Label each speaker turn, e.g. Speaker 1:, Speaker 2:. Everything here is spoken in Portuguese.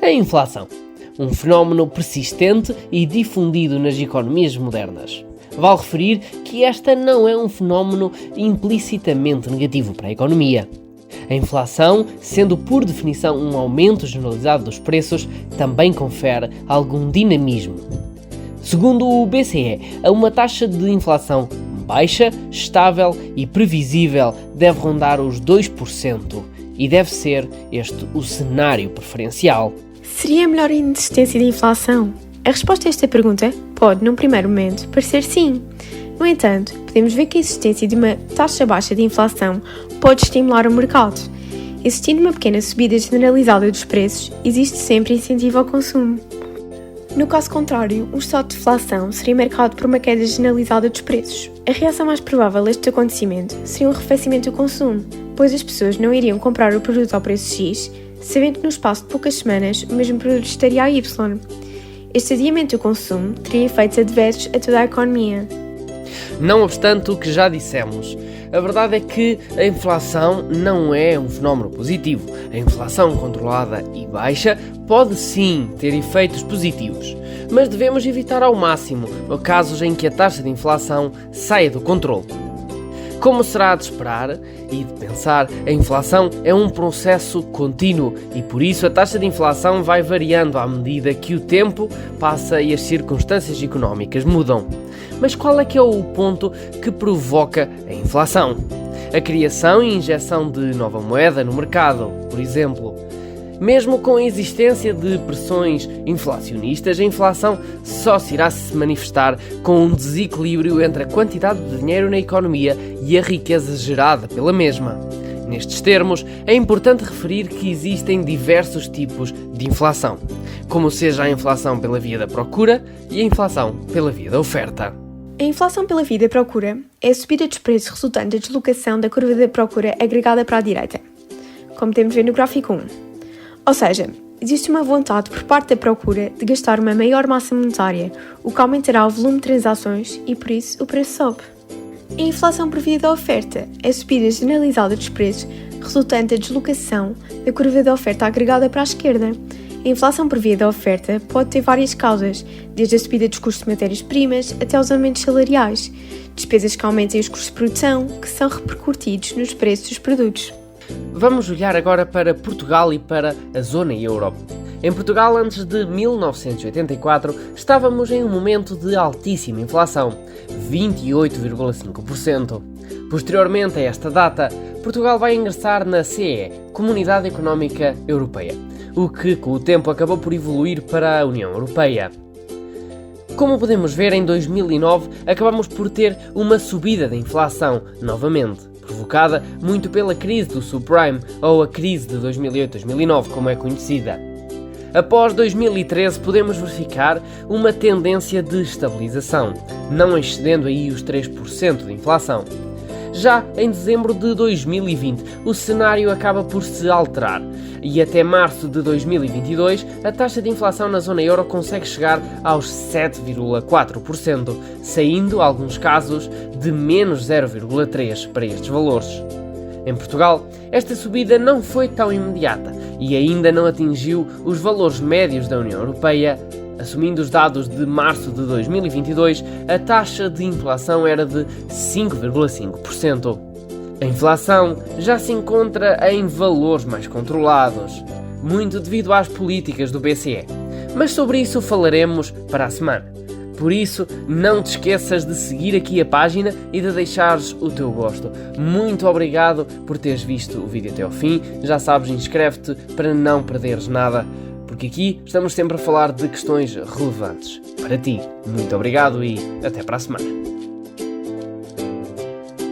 Speaker 1: A inflação, um fenómeno persistente e difundido nas economias modernas. Vale referir que esta não é um fenómeno implicitamente negativo para a economia. A inflação, sendo por definição um aumento generalizado dos preços, também confere algum dinamismo. Segundo o BCE, uma taxa de inflação baixa, estável e previsível deve rondar os 2% e deve ser este o cenário preferencial.
Speaker 2: Seria melhor a inexistência de inflação? A resposta a esta pergunta pode, num primeiro momento, parecer sim. No entanto, podemos ver que a existência de uma taxa baixa de inflação pode estimular o mercado. Existindo uma pequena subida generalizada dos preços, existe sempre incentivo ao consumo. No caso contrário, um estado de deflação seria marcado por uma queda generalizada dos preços. A reação mais provável a este acontecimento seria um arrefecimento do consumo, pois as pessoas não iriam comprar o produto ao preço X, sabendo que no espaço de poucas semanas o mesmo produto estaria a Y. Este adiamento do consumo teria efeitos adversos a toda a economia.
Speaker 1: Não obstante o que já dissemos, a verdade é que a inflação não é um fenómeno positivo. A inflação controlada e baixa pode sim ter efeitos positivos, mas devemos evitar ao máximo casos em que a taxa de inflação saia do controle. Como será de esperar e de pensar, a inflação é um processo contínuo e por isso a taxa de inflação vai variando à medida que o tempo passa e as circunstâncias económicas mudam. Mas qual é que é o ponto que provoca a inflação? A criação e injeção de nova moeda no mercado, por exemplo. Mesmo com a existência de pressões inflacionistas, a inflação só se irá se manifestar com um desequilíbrio entre a quantidade de dinheiro na economia e a riqueza gerada pela mesma. Nestes termos, é importante referir que existem diversos tipos de inflação, como seja a inflação pela via da procura e a inflação pela via da oferta.
Speaker 2: A inflação pela via da procura é a subida dos preços resultante da deslocação da curva da procura agregada para a direita, como temos ver no gráfico 1. Ou seja, existe uma vontade por parte da procura de gastar uma maior massa monetária, o que aumentará o volume de transações e, por isso, o preço sobe. A inflação por via da oferta é a subida generalizada dos preços resultante da deslocação da curva da oferta agregada para a esquerda. A inflação por via da oferta pode ter várias causas, desde a subida dos custos de matérias-primas até aos aumentos salariais, despesas que aumentem os custos de produção, que são repercutidos nos preços dos produtos.
Speaker 1: Vamos olhar agora para Portugal e para a zona euro. Em Portugal, antes de 1984, estávamos em um momento de altíssima inflação, 28,5%. Posteriormente a esta data, Portugal vai ingressar na CE, Comunidade Económica Europeia, o que com o tempo acabou por evoluir para a União Europeia. Como podemos ver, em 2009 acabamos por ter uma subida da inflação, novamente, provocada muito pela crise do subprime, ou a crise de 2008-2009, como é conhecida. Após 2013 podemos verificar uma tendência de estabilização, não excedendo aí os 3% de inflação. Já em dezembro de 2020, o cenário acaba por se alterar e até março de 2022 a taxa de inflação na zona euro consegue chegar aos 7,4%, saindo, em alguns casos, de menos 0,3% para estes valores. Em Portugal, esta subida não foi tão imediata e ainda não atingiu os valores médios da União Europeia. Assumindo os dados de março de 2022, a taxa de inflação era de 5,5%. A inflação já se encontra em valores mais controlados, muito devido às políticas do BCE. Mas sobre isso falaremos para a semana. Por isso, não te esqueças de seguir aqui a página e de deixares o teu gosto. Muito obrigado por teres visto o vídeo até ao fim. Já sabes, inscreve-te para não perderes nada, porque aqui estamos sempre a falar de questões relevantes para ti. Muito obrigado e até para a semana.